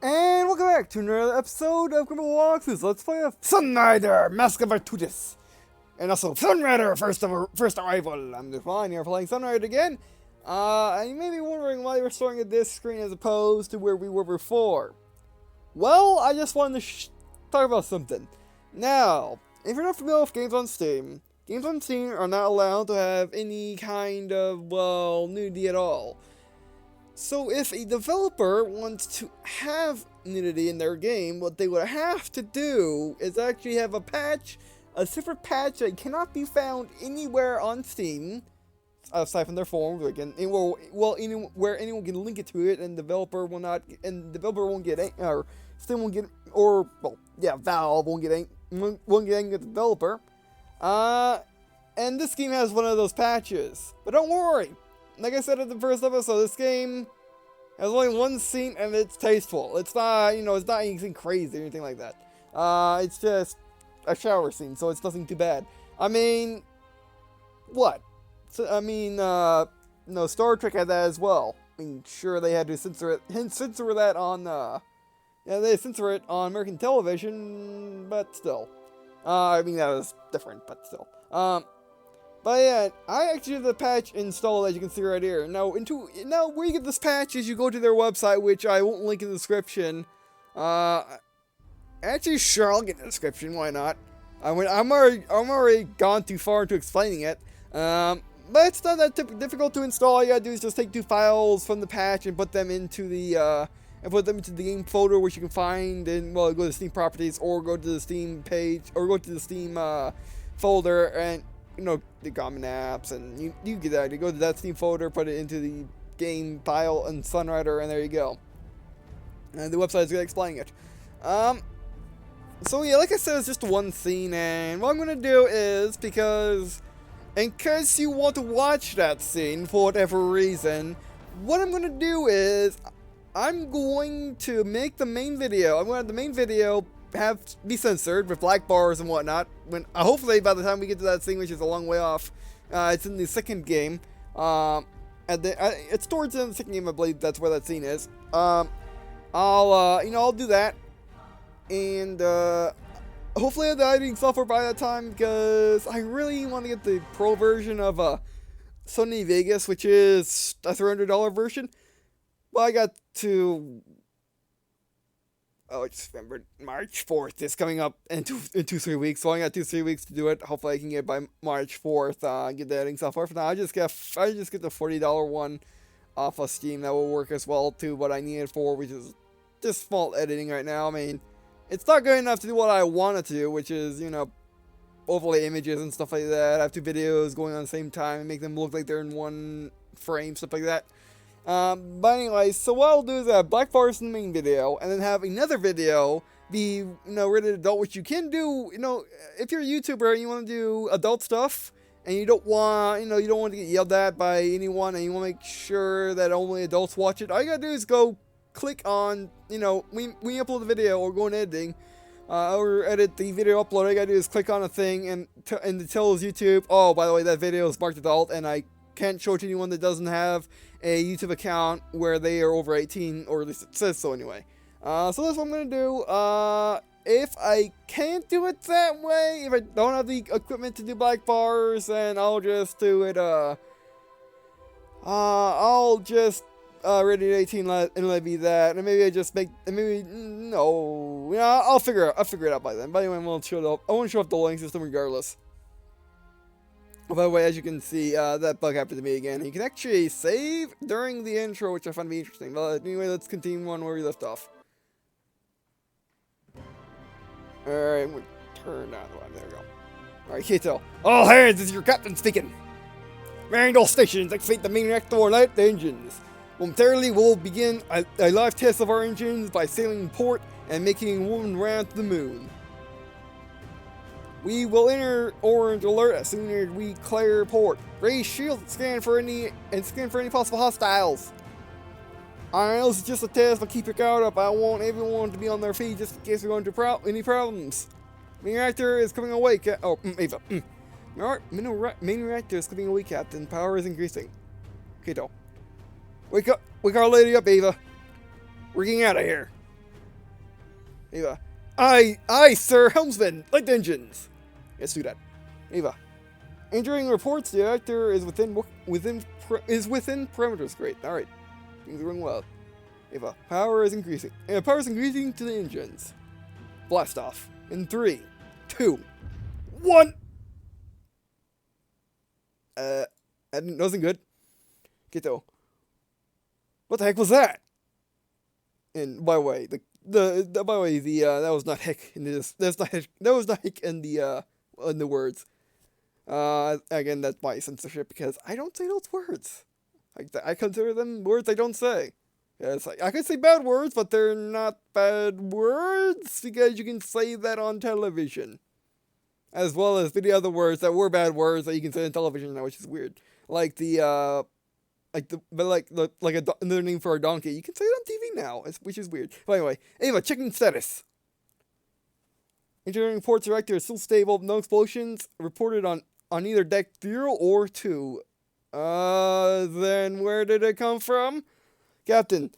And welcome back to another episode of Green&Blue Walkthroughs. Let's play a Sunrider, Mask of Arcadius. And also Sunrider, first arrival. I'm Define here playing Sunrider again. And you may be wondering why we're starting at this screen as opposed to where we were before. Well, I just wanted to talk about something. Now, if you're not familiar with games on Steam are not allowed to have any kind of, well, nudity at all. So if a developer wants to have nudity in their game, what they would have to do is actually have a separate patch that cannot be found anywhere on Steam, aside from their forums, anywhere anyone can link it to it, and developer will not, and developer won't get, or Steam won't get, or well, yeah, Valve won't get angry at the developer. And this game has one of those patches, but don't worry. Like I said in the first episode, this game has only one scene and it's tasteful. It's not, it's not anything crazy or anything like that. It's just a shower scene, so it's nothing too bad. I mean, what? So, I mean, Star Trek had that as well. I mean, sure, they had to censor that on, they censor it on American television, but still. I mean, that was different, but still. But yeah, I actually have the patch installed, as you can see right here. Now, where you get this patch is you go to their website, which I won't link in the description. Actually, sure, I'll get in the description. Why not? I'm already gone too far into explaining it. But it's not that difficult to install. All you gotta do is just take two files from the patch and put them into the game folder, which you can find in, well, go to Steam Properties or go to the Steam page or go to the Steam folder and. The common apps, and you get that. You go to that Steam folder, put it into the game file and Sunrider, and there you go. And the website is going to explain it. So yeah, like I said, it's just one scene, and what I'm going to do is, in case you want to watch that scene for whatever reason, what I'm going to do is, I'm going to make the main video. I'm going to have the main video be censored with black bars and whatnot. When hopefully by the time we get to that scene, which is a long way off, it's in the second game. It's towards the end of the second game, I believe that's where that scene is. I'll do that, and hopefully I have the editing software by that time, because I really want to get the pro version of Sony Vegas, which is a $300 version. Well, I got to. Oh, I just remembered March 4th is coming up in 2-3 weeks, so I got 2-3 weeks to do it. Hopefully I can get it by March 4th, get the editing software. For now, I just get the $40 one off of Steam. That will work as well to what I need it for, which is just small editing right now. I mean, it's not good enough to do what I wanted to do, which is, overlay images and stuff like that. I have two videos going on at the same time and make them look like they're in one frame, stuff like that. But anyway, so what I'll do is have Black Forest in the main video, and then have another video be, rated adult, which you can do, if you're a YouTuber and you want to do adult stuff, and you don't want, you don't want to get yelled at by anyone, and you want to make sure that only adults watch it, all you gotta do is go click on, when you upload the video or go in editing, or edit the video upload, all you gotta do is click on a thing, and it tells YouTube, oh, by the way, that video is marked adult, and I can't show it to anyone that doesn't have a YouTube account where they are over 18, or at least it says so anyway. So that's what I'm going to do. If I can't do it that way, if I don't have the equipment to do black bars, then I'll just do it, I'll just rated 18 and let it be that, and maybe I just make, I'll figure it out by then. But anyway, I won't show up the loading system regardless. Oh, by the way, as you can see, that bug happened to me again. You can actually save during the intro, which I find to be interesting. But anyway, let's continue on where we left off. Alright, we'll turn down the line. There we go. Alright, Kato. All hands, this is your captain speaking. Bearing all stations, activate the main reactor and light the engines. Momentarily, we'll begin a live test of our engines by sailing port and making one round to the moon. We will enter orange alert as soon as we clear port. Raise shield and scan for any possible hostiles. I know this is just a test, but keep your guard up. I want everyone to be on their feet just in case we're going to any problems. Main reactor is coming away. Ava. Alright, main reactor is coming away, Captain. Power is increasing. Okay, Wake up! Wake our lady up, Ava. We're getting out of here. Eva. Aye, sir, helmsman, light the engines. Let's do that. Eva. Entering reports, the reactor is within parameters. Great. All right, things are going well. Eva. Power is increasing. Power is increasing to the engines. Blast off in 3, 2, 1. That wasn't good. Keto. What the heck was that? And by the way, that was not heck in this. That was not heck in the words. Again, that's my censorship because I don't say those words. I consider them words I don't say. Yeah, it's like I could say bad words, but they're not bad words because you can say that on television, as well as many other words that were bad words that you can say on television now, which is weird. Like another name for a donkey. You can say it on TV now, which is weird. But anyway, Ava, checking status. Engineering reports reactor is still stable. No explosions reported on either deck 0 or 2. Then where did it come from? Captain,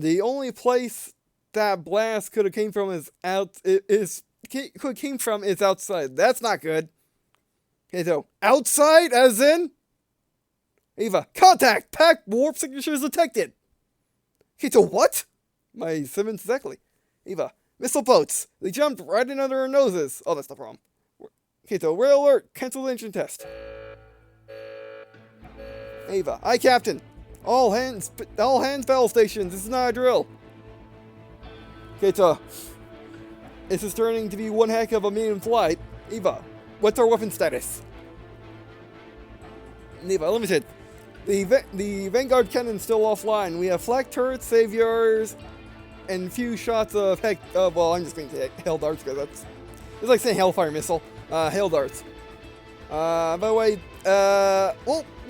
the only place that blast could have came from is outside. That's not good. Okay, so outside, as in Eva, contact, pack warp signatures detected. Okay, so what? My sentence exactly. Eva, missile boats. They jumped right in under our noses. Oh, that's the problem. Okay, so red alert. Cancel the engine test. Ava, aye, Captain. All hands, battle stations. This is not a drill. Okay, so this is turning to be one heck of a medium flight. Eva, what's our weapon status? Eva, limited. The Vanguard cannon's still offline. We have flak turrets, saviors, and a few shots of well, I'm just going to say hail darts because it's like saying Hellfire missile. Hail darts. By the way,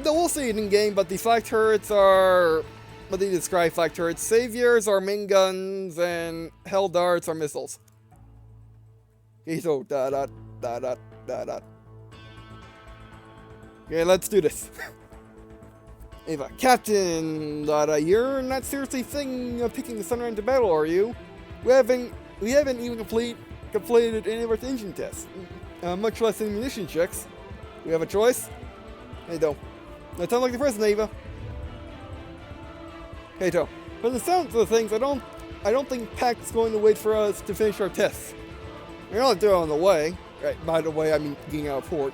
we'll see it in game, but the flak turrets are what they describe flak turrets. Saviors are main guns, and hail darts are missiles. Okay, so dot. Okay, let's do this. Ava, Captain, you're not seriously thinking of picking the Sunrider into battle, are you? We haven't even completed any of our engine tests, much less ammunition checks. We have a choice. Hey, though. Now sound like the president, Ava. Hey, though. From the sounds of things, I don't think PAC's going to wait for us to finish our tests. We're not doing on the way. Right, by the way, I mean getting out of port.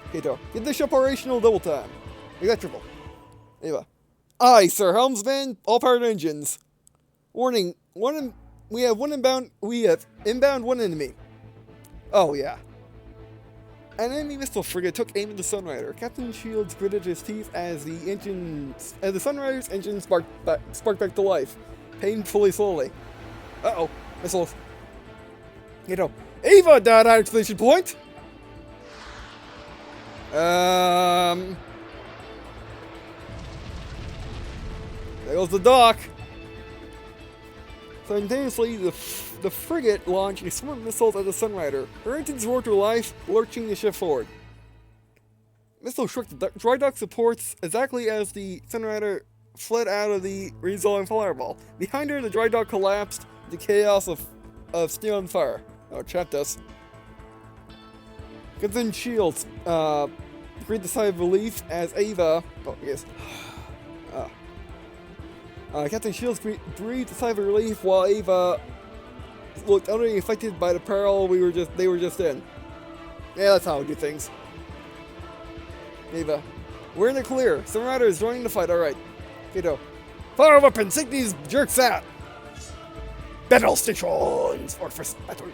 Okay, though. Get this operational double time. Electrical. Ava. Aye, sir, helmsman. All powered engines. Warning. We have inbound one enemy. Oh, yeah. An enemy missile frigate took aim at the Sunrider. Captain Shields gritted his teeth as the Sunrider's engine sparked back to life, painfully slowly. Uh-oh. Missiles. You know, Ava died at exclamation point! There goes the dock. Simultaneously, the frigate launched a swarm of missiles at the Sunrider. Her engines roared to life, lurching the ship forward. Missiles struck the dry dock supports exactly as the Sunrider fled out of the resolving fireball. Behind her, the dry dock collapsed, the chaos of steel and fire. Oh, trapped us. Captain Shields breathed a sigh of relief as Ava. Oh, yes. Captain Shields breathed a sigh of relief while Ava looked utterly affected by the peril they were just in. Yeah, that's how we do things. Ava, we're in the clear. Sunrider is joining the fight. All right. Kato, fire weapons. Take these jerks out. Battle stations. Or first battle.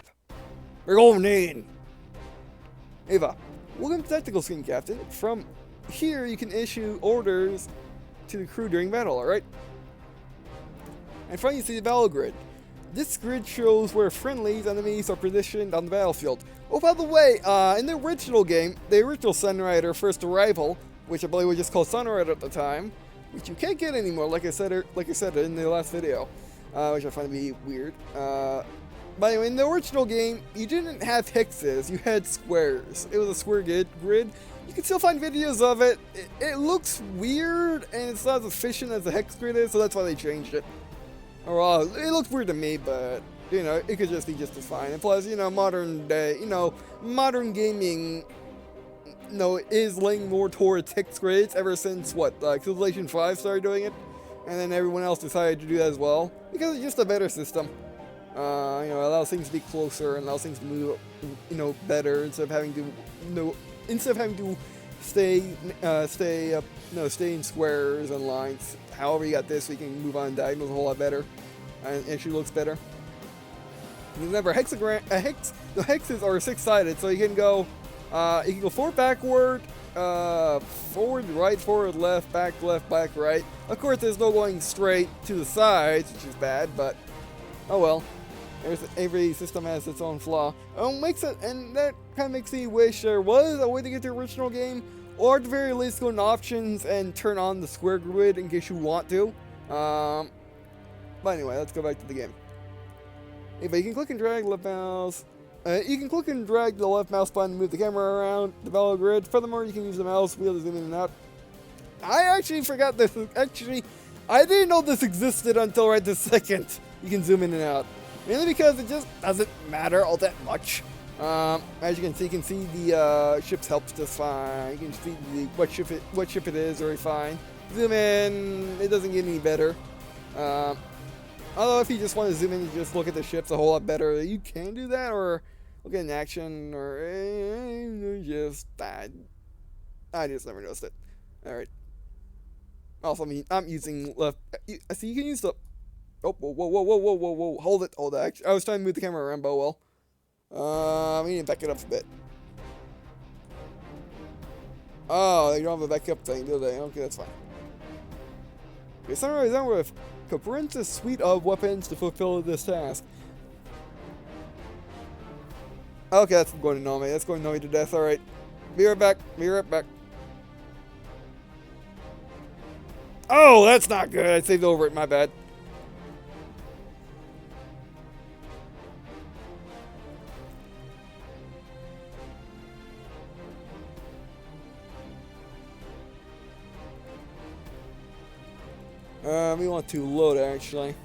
We're going in. Ava, welcome to Tactical Screen, Captain. From here, you can issue orders to the crew during battle. All right. In front, you see the battle grid. This grid shows where friendlies enemies are positioned on the battlefield. Oh, by the way, in the original game, the original Sunrider First Arrival, which I believe was just called Sunrider at the time, which you can't get anymore, like I said in the last video, which I find to be weird. But anyway, in the original game, you didn't have hexes, you had squares. It was a square grid. You can still find videos of it. It looks weird, and it's not as efficient as the hex grid is, so that's why they changed it. Or it looks weird to me, but you know, it could just be just as fine. And plus, you know, modern day, you know, modern gaming, you know, is leaning more towards hex grids ever since what, like Civilization 5 started doing it, and then everyone else decided to do that as well because it's just a better system. You know, allows things to be closer and allows things to move, you know, better instead of having to, stay in squares and lines. However, you got this, so you can move on diagonals a whole lot better, and it actually looks better. Remember, the hexes are six-sided, so you can go forward, backward, forward, right, forward, left, back, right. Of course, there's no going straight to the sides, which is bad, but oh well. Every system has its own flaw. And that kind of makes me wish there was a way to get the original game, or at the very least go in options and turn on the square grid in case you want to. But anyway, let's go back to the game. But you can click and drag left mouse. You can click and drag the left mouse button to move the camera around the battle grid. Furthermore, you can use the mouse wheel to zoom in and out. I actually forgot this. Actually, I didn't know this existed until right this second. You can zoom in and out. Mainly because it just doesn't matter all that much. As you can see the ship's helps just fine. You can see what ship it is very fine. Zoom in, it doesn't get any better. Although if you just want to zoom in and just look at the ships a whole lot better, you can do that, or look at an action, or I just never noticed it. All right. Also, I'm using left. See, you can use the. Oh, whoa. Hold it. Actually, I was trying to move the camera around, but well. We need to back it up a bit. Oh, they don't have a backup thing, do they? Okay, that's fine. Okay, Sunrider is armed with a comprehensive suite of weapons to fulfill this task. Okay, that's going to annoy me. That's going to annoy me to death. Alright. Be right back. Oh, that's not good. I saved over it. My bad. We want to load actually.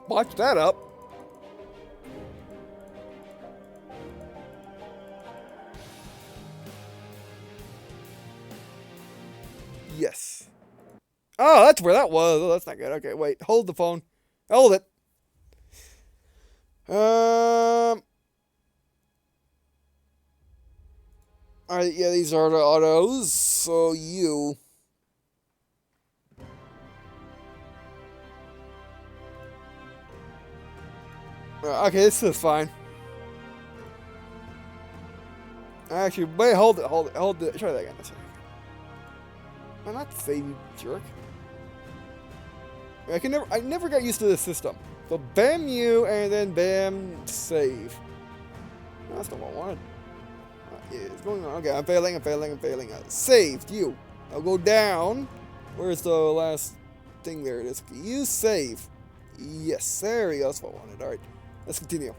Watch that up. Yes. Oh, that's where that was. Oh, that's not good. Okay, wait. Hold the phone. Hold it. Alright, yeah, these are the autos. So you. Okay, this is fine. Actually, wait, hold it. Try that again. I'm not save, you jerk. I never got used to this system. So bam you, and then bam, save. No, that's not what I wanted. Yeah, it's going on. Okay, I'm failing. Saved, you. I'll go down. Where's the last thing? There it is. You save. Yes, there we go. That's what I wanted. Alright, let's continue.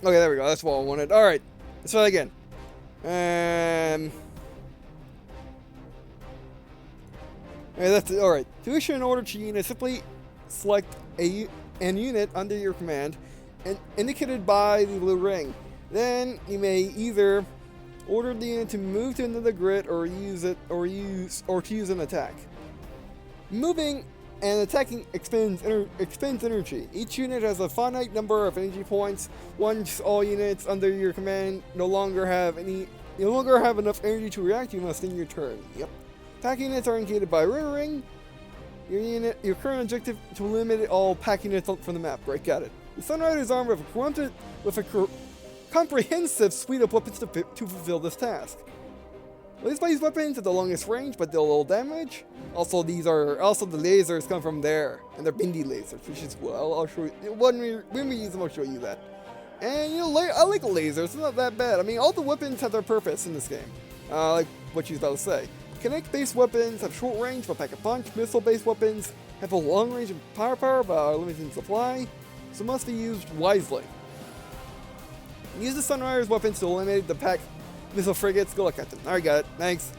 Okay, there we go. That's what I wanted. Alright, let's try that again. Okay, that's it. Alright. To issue an order to unit, simply select an unit under your command and indicated by the blue ring. Then you may either order the unit to move to another grid or to use an attack. Moving and attacking expends energy. Each unit has a finite number of energy points. Once all units under your command no longer have enough energy to react, you must end your turn. Yep. Pack units are indicated by a ring. Your current objective to eliminate all pack units from the map. Right, got it. The Sunrider is armed with a comprehensive suite of weapons to fulfill this task. These weapons have the longest range, but deal little damage. Also, the lasers come from there, and they're bendy lasers, which is well. I'll show you when we use them. I'll show you that. And, you know, I like lasers. It's not that bad. I mean, all the weapons have their purpose in this game. Like what she's about to say. Kinetic-based weapons have short range but pack a punch. Missile-based weapons have a long range of power but are limited in supply, so must be used wisely. Use the Sunrider's weapons to eliminate the pack missile frigates. Good luck, Captain. Alright, got it. Thanks.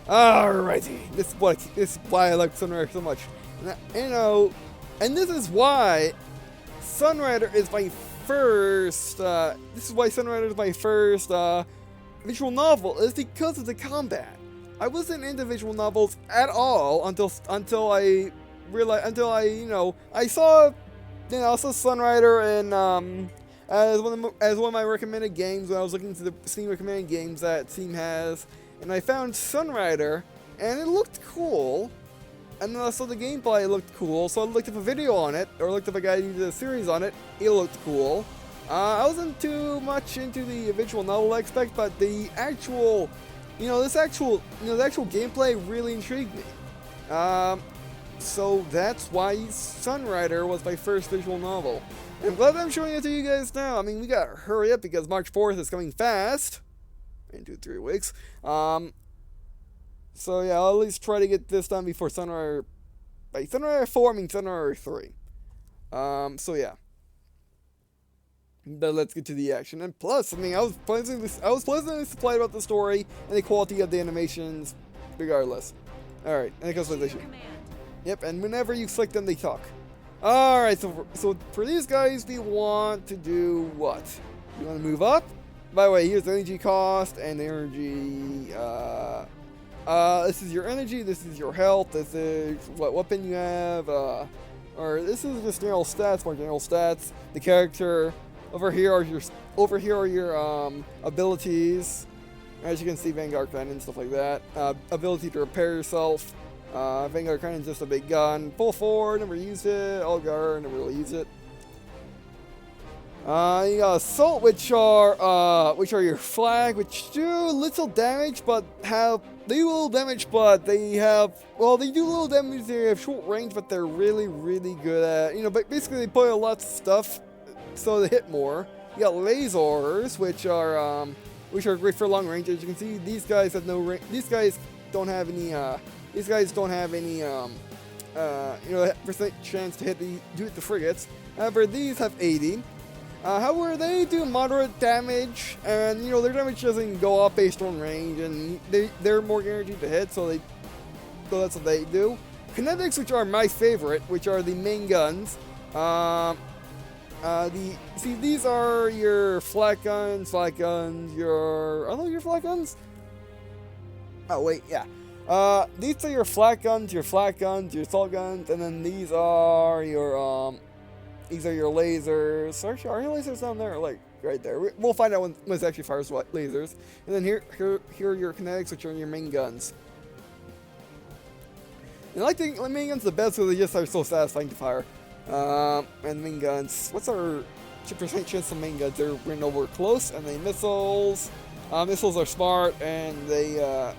Alrighty. This is why I like Sunrider so much. And this is why Sunrider is my first. This is why Sunrider is my first visual novel. Is because of the combat. I wasn't into visual novels at all until I realized I saw Sunrider and as one of my recommended games when I was looking to the Steam recommended games that Steam has, and I found Sunrider and it looked cool. And then I saw the gameplay, it looked cool, so I looked up a video on it, or looked up a guy who did a series on it, it looked cool. I wasn't too much into the visual novel aspect, but the actual gameplay really intrigued me. So that's why Sunrider was my first visual novel. And I'm glad I'm showing it to you guys now. I mean, we gotta hurry up because March 4th is coming fast. In 2-3 weeks. So yeah, I'll at least try to get this done before Sunrider. By Sunrider 4, I mean Sunrider 3. So yeah. But let's get to the action. And plus, I mean, I was pleasantly surprised about the story and the quality of the animations, regardless. Alright, and it goes with this. Yep, and whenever you select them, they talk. Alright, so for these guys, we want to do what? You want to move up? By the way, here's the energy cost and the energy, this is your energy, this is your health, this is what weapon you have, or this is just general stats, more general stats. The character, over here are your abilities. As you can see, Vanguard Cannon, stuff like that. Ability to repair yourself. Vanguard Cannon is just a big gun. Full forward, never used it. All guard, never really used it. You got assault, which are your flag, which do little damage, but they do little damage. They have short range, but they're really, really good at, but basically they put a lot of stuff so they hit more. You got lasers, which are great for long range. As you can see, these guys have no range. These guys don't have any percent chance to hit the frigates. However, these have 80. However, they do moderate damage, and their damage doesn't go up based on range, and they're more guaranteed to hit, so that's what they do. Kinetics, which are my favorite, which are the main guns. These are your flat guns, your flat guns? Oh wait, yeah. These are your flat guns, your assault guns, and then these are your lasers. Are your lasers down there? Like, right there. We'll find out when it actually fires what lasers. And then here are your kinetics, which are your main guns. And I think the main guns are the best because they just are so satisfying to fire. And main guns. What's our percent chance of main guns? They're when we're close, and then missiles. Missiles are smart, and they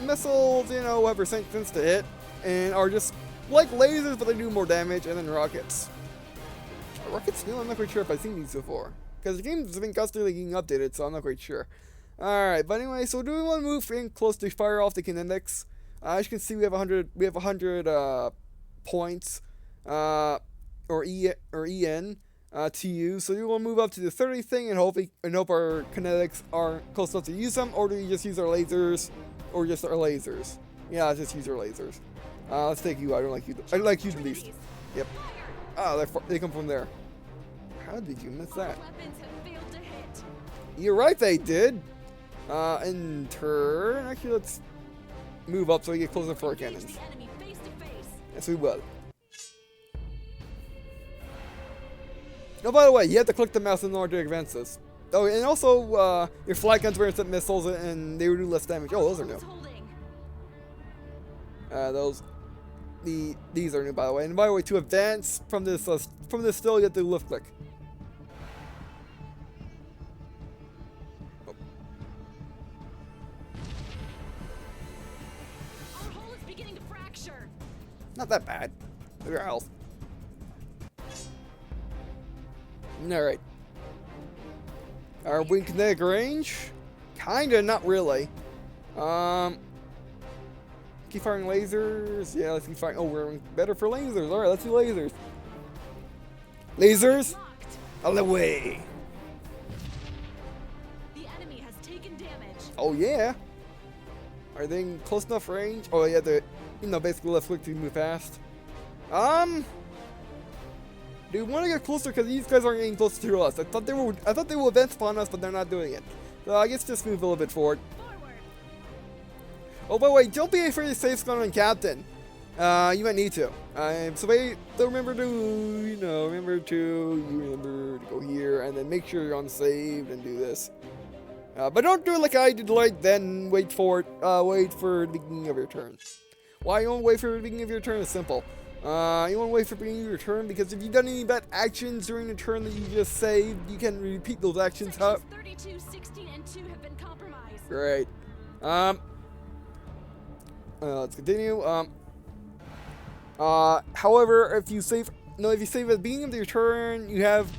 missiles, have percent chance to hit, and are just like lasers, but they do more damage. And then rockets. Rockets new? I'm not quite sure if I've seen these before, because the game's been constantly getting updated, so I'm not quite sure. Alright, but anyway, so do we want to move in close to fire off the kinetics? As you can see, we have 100 points, or EN to use. So do we want to move up to the 30 thing and hope our kinetics are close enough to use them, or do we just use our lasers, or just our lasers? Yeah, let's just use our lasers. Let's take you. I like using these. Yep. Oh, they come from there. How did you miss that? You're right, they did. In turn, actually, let's move up so we get closer for our cannons. Yes, we will. Oh, by the way, you have to click the mouse in order to advance this. Oh, and also, your flight guns were instant missiles, and they would do less damage. Oh, those are new. These are new, by the way. And by the way, to advance from this still, you have to left click. Oh. Our hull is beginning to fracture. Not that bad. Look at your health. Alright. Are we in kinetic range? Kinda, not really. Keep firing lasers. Yeah, let's keep firing. Oh, we're better for lasers. Alright, let's do lasers. Lasers? Locked. Out of the way. The enemy has taken damage. Oh, yeah. Are they in close enough range? Oh, yeah, the, basically left click to move fast. Do we want to get closer because these guys aren't getting closer to us? I thought they would advance upon us, but they're not doing it. So I guess just move a little bit forward. Forward. Oh, by the way, don't be afraid to save Scott on Captain. You might need to. So wait, remember to go here and then make sure you're on save and do this. But don't do it like I did, like then wait for the beginning of your turn. Why you want to wait for the beginning of your turn is simple. You want to wait for the beginning of your turn because if you've done any bad actions during the turn that you just saved, you can repeat those actions. Sections 32, 16, and 2 have been compromised. Great. Let's continue. However, if you save at the beginning of your turn, you have,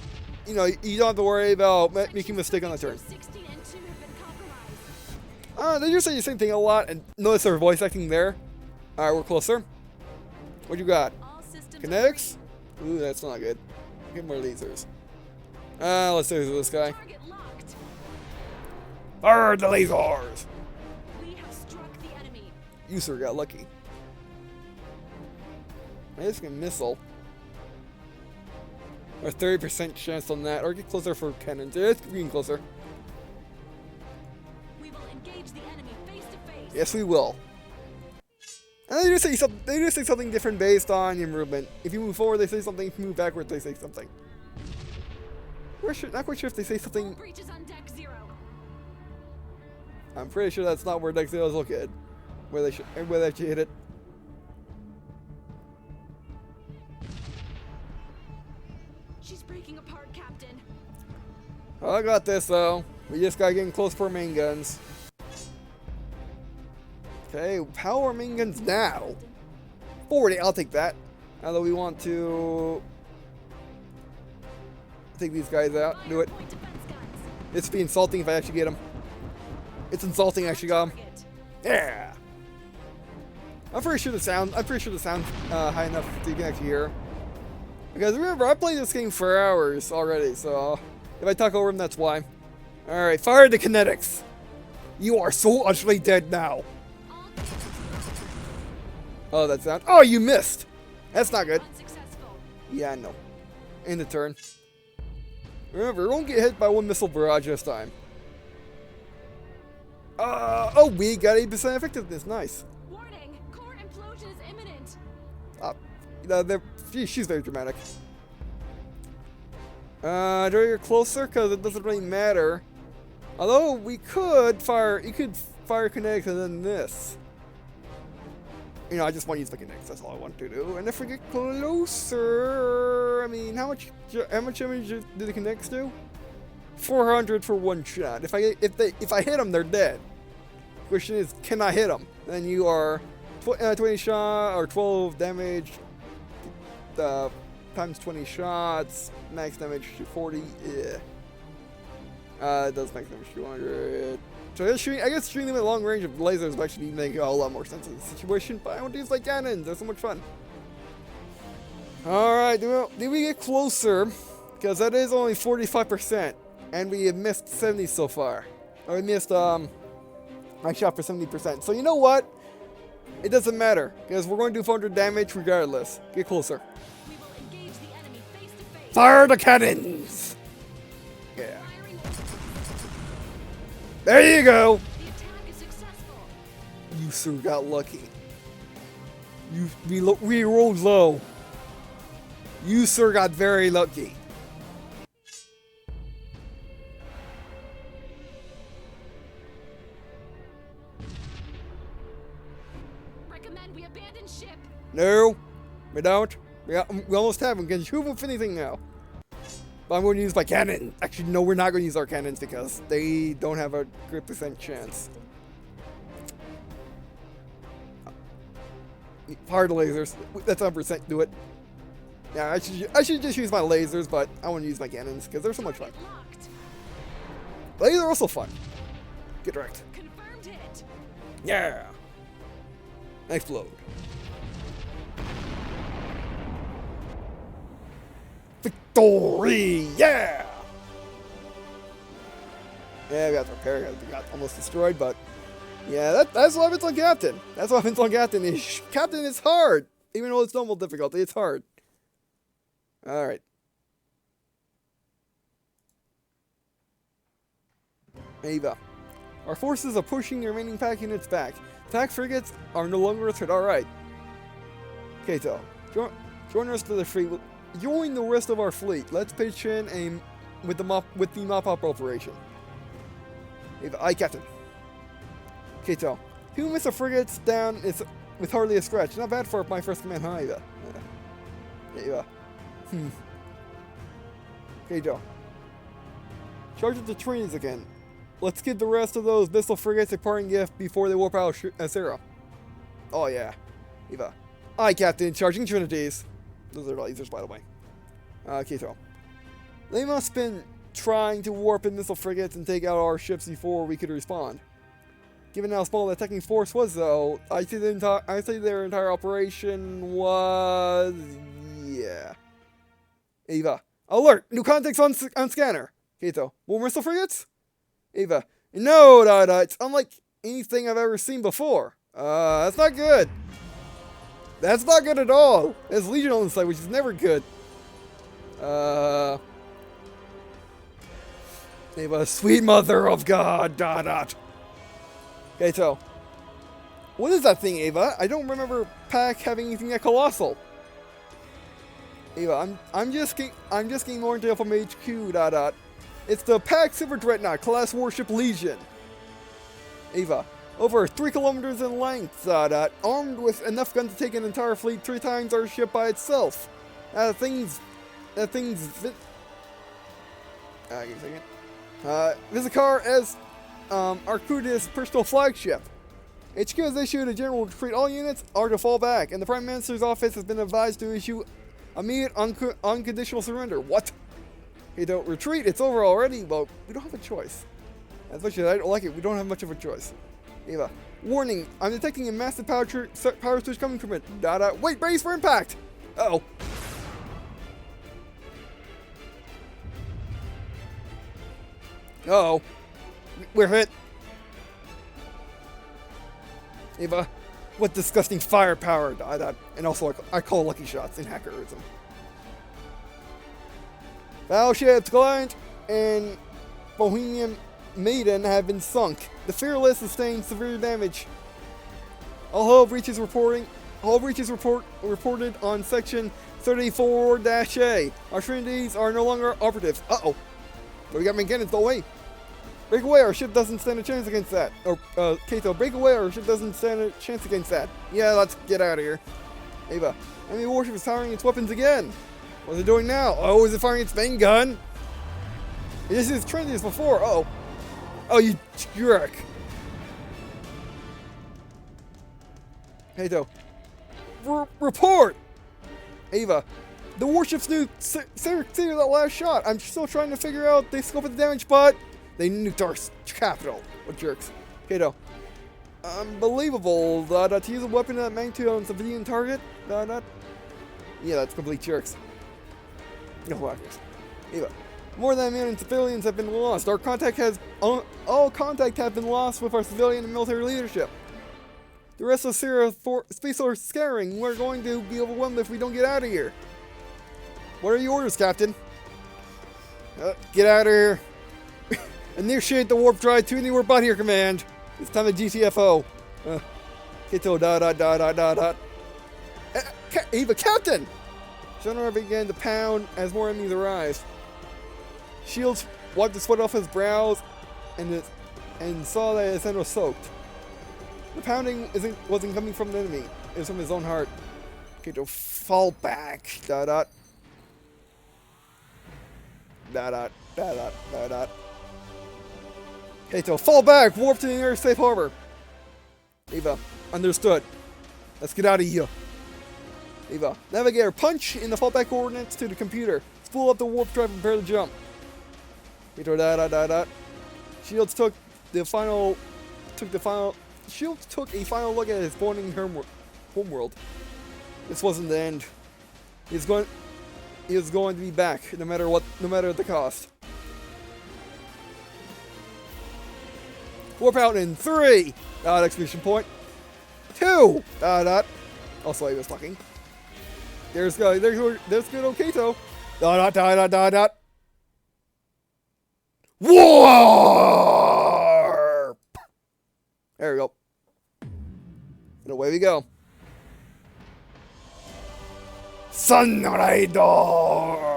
you don't have to worry about making a mistake on the turn. 16 and 2 have been compromised. They just say the same thing a lot, and notice our voice acting there. Alright, we're closer. What you got? All systems Kinetics? Ooh, that's not good. Get more lasers. Let's do this guy. Target locked. Fire the lasers! We have struck the enemy. You sir got lucky. I just get missile. Or 30% chance on that. Or get closer for cannons. Yeah, it's getting closer. We will engage the enemy face to face. Yes, we will. And they do say something different based on your movement. If you move forward, they say something. If you move backwards, they say something. Not quite sure if they say something. Breaches on deck 0. I'm pretty sure that's not where deck 0 is located. Where they actually hit it. She's breaking apart, Captain. I got this though. We just gotta get close for main guns. Okay, how are main guns now? 40, I'll take that. Now that we want to take these guys out, do it. Point defense guns. It's be insulting if I actually get them. It's insulting I actually got them. Target. Yeah. I'm pretty sure the sound's high enough so you can actually hear. Because remember, I played this game for hours already, so if I talk over him, that's why. Alright, fire the kinetics. You are so utterly dead now. Oh, that sound. Oh, you missed. That's not good. Unsuccessful. Yeah, I know. In the turn. Remember, don't get hit by one missile barrage this time. Oh, we got 80% effectiveness. Nice. Warning, core implosion is imminent. She's very dramatic. Do you're closer because it doesn't really matter. Although you could fire kinetics and then this. I just want to use my kinetics. That's all I want to do. And if we get closer, I mean, how much damage do the kinetics do? 400 for one shot. If I hit them, they're dead. Question is, can I hit them? Then you are 20 shot or 12 damage. Times 20 shots. Max damage to 40. Yeah. It does max damage 200. So I guess shooting them at long range of lasers would actually make a lot more sense in the situation, but I want to use like cannons. They're so much fun. Alright, did we get closer? Because that is only 45%. And we have missed 70 so far. Or we missed my shot for 70%. So you know what? It doesn't matter. Because we're going to do 400 damage regardless. Get closer. We will engage the enemy face to face. Fire the cannons! Yeah. Firing. There you go! The attack is successful. You sir got lucky. We rolled low. You sir got very lucky. Recommend we abandon ship. No, we don't. We almost have them. Can shoot them with anything now. But I'm going to use my cannon. Actually, no, we're not going to use our cannons because they don't have a great percent chance. Fire the lasers. That's 100%. Do it. Yeah, I should just use my lasers, but I want to use my cannons because they're so much fun. Target locked. But these are also fun. Get wrecked. Confirmed hit. Yeah. Explode. Victory! Yeah! Yeah, we got to repair it. We got almost destroyed, but yeah, that's what happens on Captain. That's what happens on Captain. Captain is hard, even though it's normal difficulty. It's hard. All right. Ava. Our forces are pushing the remaining pack units back. Attack frigates are no longer a threat. All right. Kato, join us for the fleet. Join the rest of our fleet. Let's pitch in with the mop-up operation. Ava, aye, Captain. Kato, 2 missile frigates down is with hardly a scratch. Not bad for my first command, huh, Ava? Ava. Kato. Charge up the trains again. Let's give the rest of those missile frigates a parting gift before they warp out Sarah. Oh, yeah. Eva. Aye, Captain. Charging Trinities. Those are lasers, by the way. Kato. They must have been trying to warp in missile frigates and take out our ships before we could respond. Given how small the attacking force was, though, I say their entire operation was... yeah. Eva. Alert! New contacts on scanner. Kato. More missile frigates? Eva. No, it's unlike anything I've ever seen before. That's not good. That's not good at all. There's Legion on the side, which is never good. Eva, sweet mother of God, Kato. What is that thing, Ava? I don't remember Pack having anything that colossal. Ava, I'm just getting more intel from HQ, It's the Pack Super Dreadnought, class warship Legion. Ava, over 3 kilometers in length, armed with enough guns to take an entire fleet 3 times our ship by itself. Give me a second. Vizicar as Arcadius' personal flagship. HQ has issued a general retreat. All units are to fall back, and the Prime Minister's office has been advised to issue immediate unconditional surrender. What? Hey, don't retreat. It's over already. Well, we don't have a choice. As much as I don't like it, we don't have much of a choice. Ava. Warning. I'm detecting a massive power switch coming from it. Wait, brace for impact. Uh-oh. Uh-oh. We're hit. Ava. What disgusting firepower. And also, I call lucky shots in hackerism. Battleships Gallant and Bohemian Maiden have been sunk. The Fearless sustained severe damage. All hull breaches reported on section 34-A. Our Trinities are no longer operative. Uh-oh. But we got McGinnis, no way. Break away, our ship doesn't stand a chance against that. Or, Kato, break away, our ship doesn't stand a chance against that. Yeah, let's get out of here. Ava, enemy warship is firing its weapons again. What's it doing now? Oh, is it firing its main gun? This is trendy as before. Uh-oh. Oh, you jerk. Kato. Report! Ava. The warship's new that last shot. I'm still trying to figure out the scope of the damage, but they nuked our capital. What jerks. Kato. Unbelievable. To use a weapon of that magnitude on a civilian target? Yeah, that's complete jerks. No hackers. Ava. More than 1 million civilians have been lost. All contact have been lost with our civilian and military leadership. The rest of Syria space are scattering. We're going to be overwhelmed if we don't get out of here. What are your orders, Captain? Get out of here. Initiate the warp drive to the warp body here, command. It's time to GTFO. Kato, Ava, Captain! Sunrider began to pound as more enemies arrived. Shields wiped the sweat off his brows and saw that his hand was soaked. The pounding wasn't coming from the enemy. It was from his own heart. Kato, fall back. Kato, fall back! Warp to the nearest safe harbor! Ava, understood. Let's get out of here. Ava, navigator, punch in the fallback coordinates to the computer. Spool up the warp drive and prepare to jump. Kato, Shields took a final look at his morning homeworld. This wasn't the end. He is going to be back, no matter the cost. Warp out in 3! Exclamation point. 2! Also, I was talking. There's good Okato. Warp! There we go. And away we go. Sunrider!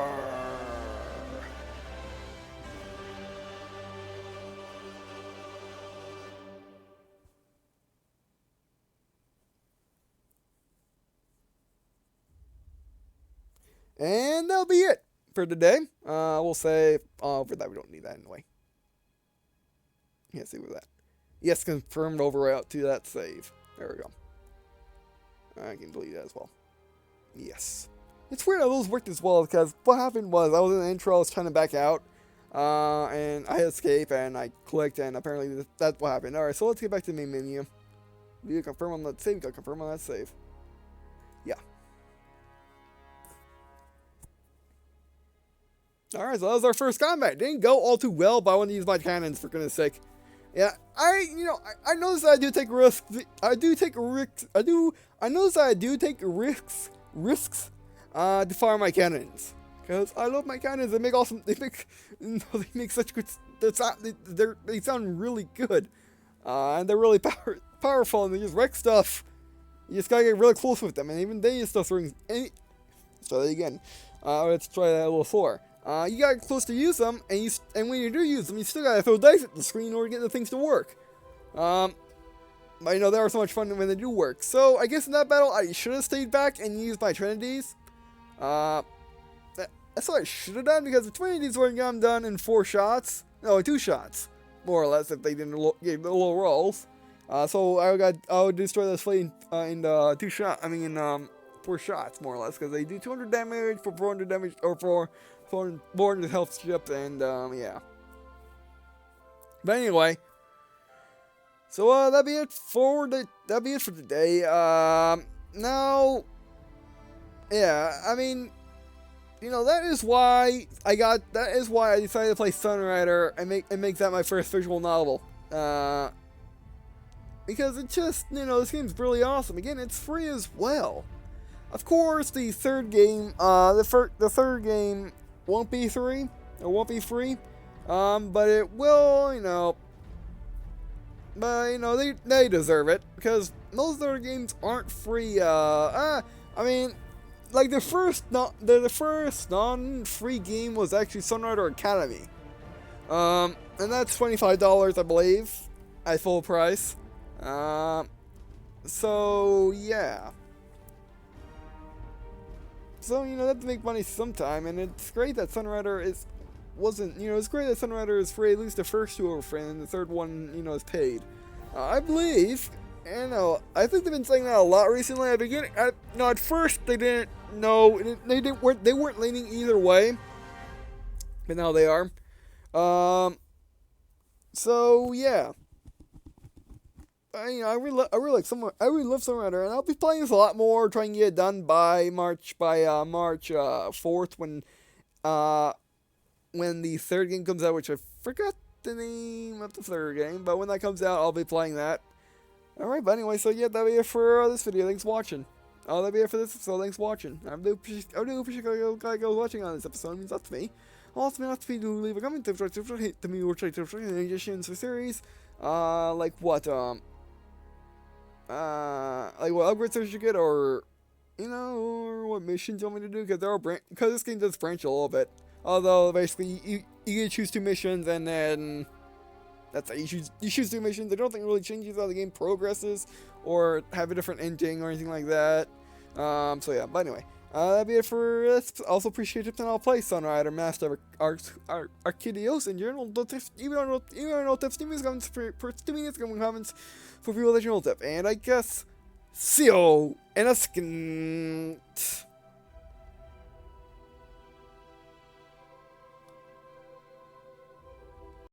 And that'll be it for today. We'll say, for that we don't need that anyway. Yeah, see with that. Yes, confirmed over out to that save. There we go. I can delete that as well. Yes. It's weird how those worked as well, because what happened was I was in the intro, I was trying to back out, and I hit escape, and I clicked, and apparently that's what happened. Alright, so let's get back to the main menu. We confirm on that save, confirm on that save. Yeah. Alright, so that was our first combat. Didn't go all too well, but I want to use my cannons for goodness sake. Yeah, I noticed that I do take risks. I noticed that I do take risks to fire my cannons. Because I love my cannons. They make awesome. They make such good. They sound really good, and they're really powerful, and they just wreck stuff. You just gotta get really close with them, and even they just start throwing. Let's try that again. Let's try that a little slower. You gotta get close to use them, and when you do use them, you still gotta throw dice at the screen in order to get the things to work. But you know, they are so much fun when they do work. So I guess in that battle, I should have stayed back and used my Trinities. That's what I should have done, because the Trinities would have gotten done in 4 shots. No, 2 shots, more or less, if they didn't give the low rolls. So I would destroy this fleet in 4 shots, more or less, because they do 200 damage for 400 damage, or for 400 health chip, and yeah. But anyway, so that'd be it for today. Now, yeah, I mean, you know, that is why I decided to play Sunrider and make that my first visual novel. Because it just, you know, this game's really awesome. Again, it's free as well. Of course, the third game, the third game won't be free, but it will, you know. But you know, they deserve it, because most other games aren't free. I mean, like the first non-free game was actually Sunrider Academy, and that's $25, I believe, at full price. So yeah. So you know, they have to make money sometime, and it's great that Sunrider it's great that Sunrider is free. At least the first 2 are free, and the third one, you know, is paid. I believe, you know, I think they've been saying that a lot recently. At first they didn't know, they weren't leaning either way, but now they are. So yeah. You know, I really love Sunrider, and I'll be playing this a lot more, trying to get it done by March 4th, when the third game comes out, which I forgot the name of the third game, but when that comes out, I'll be playing that. Alright, but anyway, so yeah, that'll be it for this video. Thanks for watching. That'll be it for this episode. Thanks for watching. I do appreciate you guys watching on this episode. It means lots to me. Also, means lots to me to leave a comment, to me, or try to any additions to series. Like what upgrades I should get, or you know, or what missions you want me to do, because this game does branch a little bit. Although basically you can choose 2 missions, and then that's it. You choose 2 missions. I don't think it really changes how the game progresses or have a different ending or anything like that. So yeah, but anyway, that'd be it for this. Also appreciate tips, and I'll play Sunrider, Master Arcadius in general. Even though no tips, 2 minutes comments for people that you know tip. And I guess see you in a second.